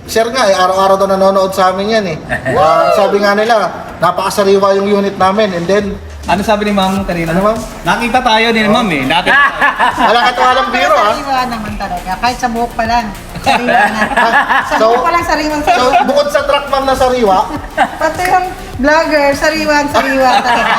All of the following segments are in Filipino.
Sir nga araw-araw daw nanonood sa amin yan eh. Sabi nga nila, napakasariwa yung unit namin and then, Ano sabi ni Ma'am kanina? Ano, Ma'am? Nakita tayo ni Ma'am eh. Nakita tayo. wala ka walang biro ah. Sariwa naman talaga. Kahit sa buhok pa lang. Sariwa na. Sa So- buhok pa lang sariwang So, sariwa. bukod sa truck ma'am na sariwa, Pati yung vlogger, sariwang sariwa talaga.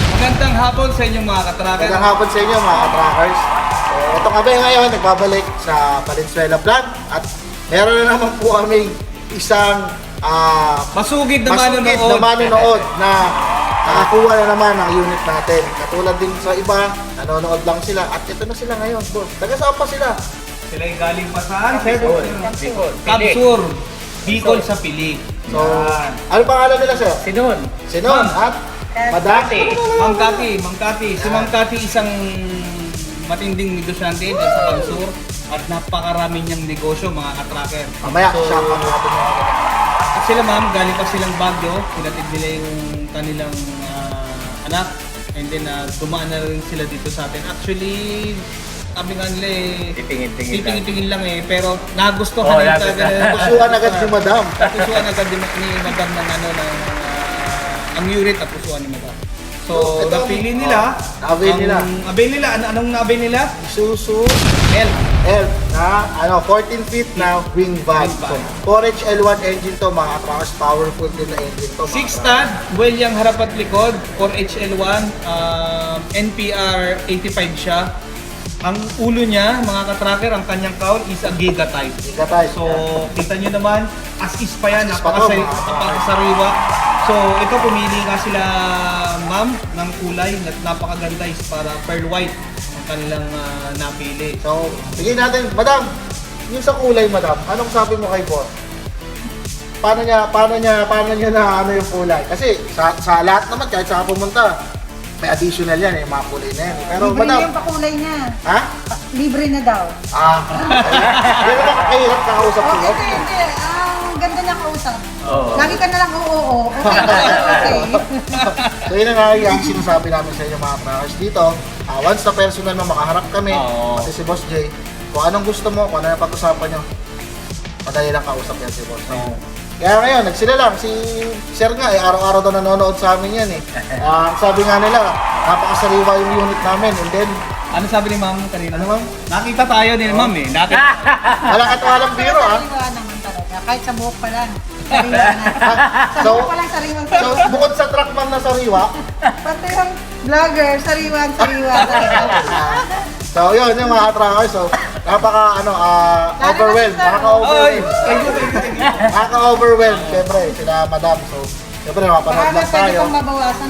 Magandang hapon sa inyong mga katrakan. magandang hapon sa inyo mga ka-trackers. So, ito kami ngayon, nagbabalik sa Valenzuela Plant at meron na naman po kaming isang Masugid na masugid na manonood. manonood na nakakuha na naman ang unit natin. Katulad din sa iba, nanonood lang sila at ito na sila ngayon, boss. Taga saan pa sila? Sila yung galing pa saan? Bicol. Kapsur. Bicol sa Pilig. So, Yan. ano pangalan nila sir? Sinon. Sinon at Madati. Ma'am Kati. Si Ma'am Kati isang matinding negosyante dyan sa Kapsur at napakarami niyang negosyo mga katraker. Mamaya, So, siya ang natin mga At sila ma'am, galing pa silang Baguio, pinatid nila yung kanilang anak and then dumaan na rin sila dito sa atin. Actually, kami nga nila eh, titingin-tingin lang eh, pero nagustuhan nila talaga. Pusuan agad si Madam. Pusuan agad ni Madam ng ano, ang unit at pusuan ni Madam. So, Ito, napili nila. na-avail nila. Avail nila. Anong na-avail nila? Isuzu L. L na 14 feet na wing van. Wing van. So, 4HL1 engine to mga trucks, powerful din na engine to. 6 stud, well yung harap at likod, 4HL1, NPR 85 siya. Ang ulo niya, mga katracker, ang kanyang cowl is a giga type. Giga type. So, kita nyo naman, as is pa yan, As is pa to, napakasariwa. So, ito pumili nga sila, ma'am, ng kulay na napakaganda is para pearl white ang kanilang napili. So, bigyan natin, Madam, yung sa kulay, Madam, anong sabi mo kay boss? Paano niya na ano yung kulay? Kasi sa lahat naman, kahit saan pumunta, may additional yan, yung mga kulay na yan. Pero, Libre Madam, na yung pakulay niya. ha? Libre na daw. Hindi naman kakahirap kakausap Oh, sila. hindi. Ang ganda niya kausap. Oo. Lagi ka na lang oo. Okay. So yun ang yung sinasabi namin sa inyo mga trackers dito. Once na personal na makaharap kami, Oo. pati si Boss Jay, kung anong gusto mo, kung ano yung pag-usapan nyo, madali lang kausap yan si Boss. So, kaya ngayon, nagsila lang. Si Sir nga, araw-araw daw nanonood sa amin yan eh. Sabi nga nila, napakasariwa yung unit namin. And then, Ano sabi ni ma'am kanina? ano ma'am? Nakita tayo ni ma'am eh. Wala ka walang biro ah. Sariwa naman talaga. Kahit sa buhok pa lang. Sariwa na. Sa So, buhok pa lang sariwang so sariwa. bukod sa truck ma'am na sariwa, Pati yung vlogger, sariwang sariwa talaga. so yun yung mga trackers. So, napaka overwhelmed. Oy! Nakaka-overwhelmed. Nakaka-overwhelmed, syempre, sila Madam. So, syempre, mapanood Baka lang pwede tayo. kong mabawasan.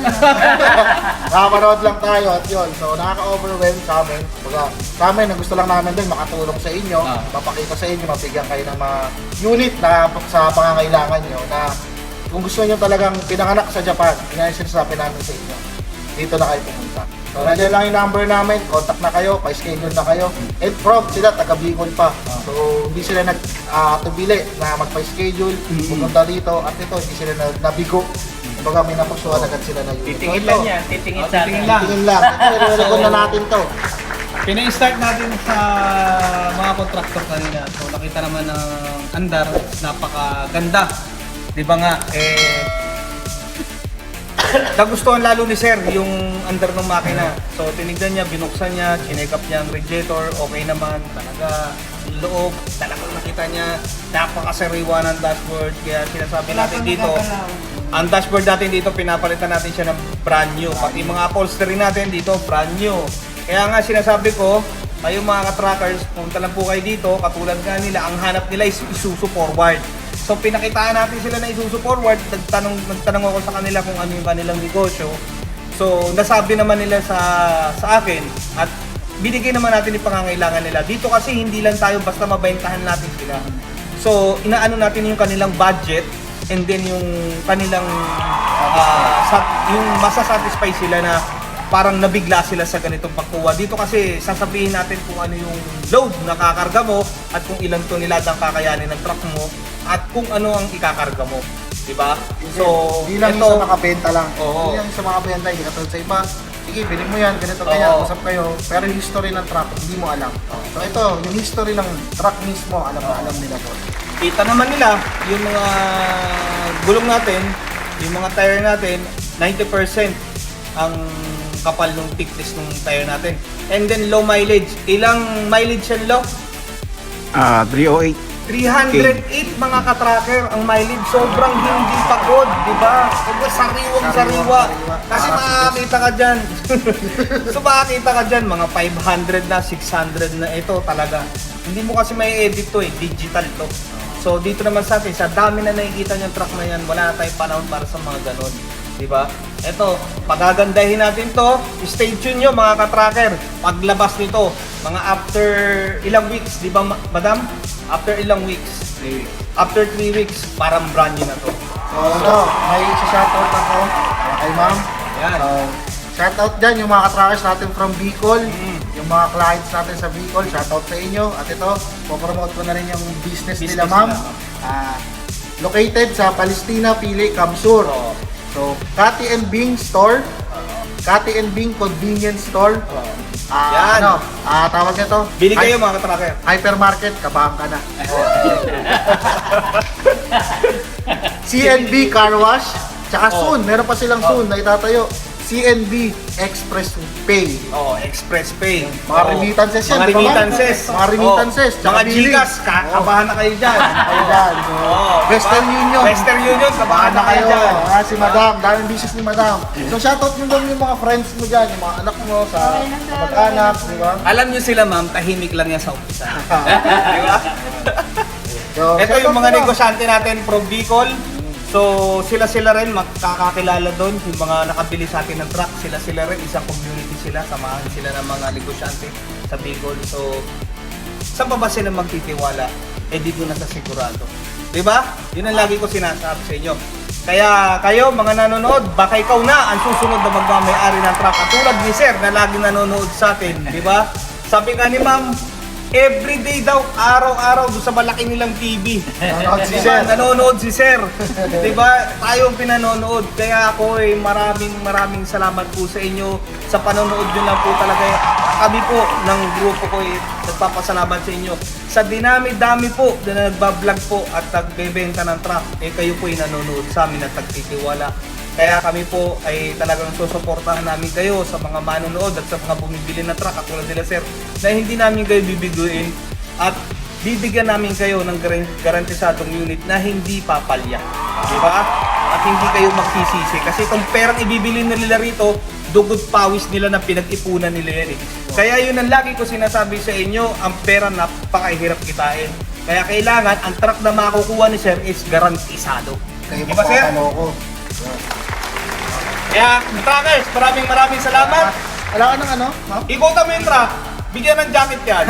Nakapanood lang tayo at yun. So, nakaka-overwhelm sa amin. Baga, sa amin, ang gusto lang namin din, makatulong sa inyo, mapakita sa inyo, mabigyan kayo ng mga unit na sa pangangailangan nyo na kung gusto nyo talagang pinanganak sa Japan, yun yung sinasabi namin sa inyo. Dito na kayo pumunta. So, nandiyan lang yung number namin, contact na kayo, pa-schedule na kayo. And from sila, taga-Bicol pa. So, hindi sila tubili na magpa-schedule, pumunta dito, at ito, hindi sila nabigo. Kumbaga, may napusuan agad sila na unit. Titingin So, lang ito, yan. Titingin sa Titingin atin. lang. tingin lang. Ito, na natin to. Pina-start natin sa mga contractor kanina. So nakita naman ng andar, napakaganda. Di ba nga, nagustuhan lalo ni Sir yung andar ng makina. So tinignan niya, binuksan niya, chinek up niya ang radiator, okay naman. Talaga, yung loob, talagang nakita niya, napakasariwa ng dashboard. Kaya sinasabi natin dito, Ang dashboard natin dito, pinapalitan natin siya ng brand new. Pati mga upholstery natin dito, brand new. Kaya nga sinasabi ko, kayo mga ka-trackers, punta lang po kayo dito, katulad nga nila, ang hanap nila is Isuzu Forward. So pinakitaan natin sila na Isuzu Forward, nagtanong ako sa kanila kung ano yung kanilang negosyo. So nasabi naman nila sa akin at binigay naman natin yung pangangailangan nila. Dito kasi hindi lang tayo basta mabentahan natin sila. So inaano natin yung kanilang budget and then yung kanilang yung masasatisfy sila na parang nabigla sila sa ganitong pagkuha. Dito kasi sasabihin natin kung ano yung load na kakarga mo at kung ilang tonelada ang kakayanin ng truck mo at kung ano ang ikakarga mo. Diba? So, Hindi lang ito, yung sa makabenta lang. Oo. Hindi lang yung sa makabenta, hindi katulad sa iba. Sige, bilhin mo yan, ganito kaya, Oo. usap kayo. Pero yung history ng truck, hindi mo alam. So ito, yung history ng truck mismo, alam na alam nila to. kita naman nila yung mga gulong natin, yung mga tire natin, 90% ang kapal ng thickness ng tire natin. And then low mileage. Ilang mileage yan, Lo? 308. 308 mga ka-tracker ang mileage. Sobrang hindi pagod, di ba? Sobrang sariwang-sariwa. Kasi makakita ka dyan. So makakita ka dyan, mga 500 na, 600 na. Ito talaga. Hindi mo kasi may edit to eh. Digital to. So dito naman sa atin, sa dami na nakikita niyang truck na yan, wala na tayong panahon para sa mga ganon. Di ba? Ito, pagagandahin natin to. Stay tuned nyo mga ka-tracker. Paglabas nito, mga after ilang weeks, di ba madam? After ilang weeks? 3 weeks. After 3 weeks, parang brand new na to. So ito, may shoutout ako kay ma'am. Yan. Shoutout dyan yung mga ka-trackers natin from Bicol. Yung mga clients natin sa Bicol, shoutout sa inyo. At ito, popromote ko na rin yung business nila ma'am. Located sa Palestina, Pili, Kamsur. So, Cathy and Bing Store, Cathy and Bing Convenience Store. Yan. Tawag nito? Bili kayo mga ka-tracker. Hypermarket, kabahan ka na. CNB Car Wash, tsaka soon, meron pa silang soon na itatayo. CNB Express Pay. Express Pay. Mga remittances yan, Mga di ba, ma'am? remittances. Mga remittances, Mga tsaka billing. Gcash, kabahan na kayo dyan. Ayan. Western Union. Western Union, kabahan na kayo dyan. Si Madam, daming business ni Madam. So shoutout mo daw yung mga friends mo dyan, yung mga anak mo, sa mag-anak, di ba? Alam nyo sila ma'am, tahimik lang yan sa umpisa. Di ba? So, Ito shoutout yung mga mo. negosyante natin from Bicol. So sila rin makakakilala doon, yung mga nakabili sa atin ng truck, sila rin, isang community sila, samahan sila ng mga negosyante sa Bicol. So saan pa ba sila magtitiwala? Eh dito na sa sigurado. Diba? Yun ang lagi ko sinasabi sa inyo. Kaya kayo mga nanonood, baka ikaw na ang susunod na magmamayari ng truck. Katulad ni Sir na lagi nanonood sa atin, diba? Sabi nga ni Ma'am, everyday daw, araw-araw doon sa malaki nilang TV. Nanonood si Diba? Sir. Nanonood si Sir. Diba? Tayo ang pinanonood. Kaya ako maraming salamat po sa inyo. Sa panonood nyo lang po talaga. Kami po ng grupo ko nagpapasalamat sa inyo. Sa dinami-dami po na nagbablog po at nagbebenta ng truck, kayo po ay nanonood sa amin at nagtitiwala. Kaya kami po ay talagang susuportahan namin kayo sa mga manonood at sa mga bumibili na truck katulad nila Sir, na hindi namin kayo bibiguin at bibigyan namin kayo ng garantisadong unit na hindi papalya. Di ba? At hindi kayo magsisisi kasi itong perang ibibili nila rito, dugot pawis nila na pinag-ipunan nila yan eh. Kaya yun ang lagi ko sinasabi sa inyo, ang pera napakahirap kitain. Kaya kailangan ang truck na makukuha ni Sir is garantisado. Kayo Di ba, Sir? magpapanoko. Kaya, truckers, maraming salamat. Wala ka ng ano? Ma'am? Ikutan mo yung truck, bigyan ng jacket yan.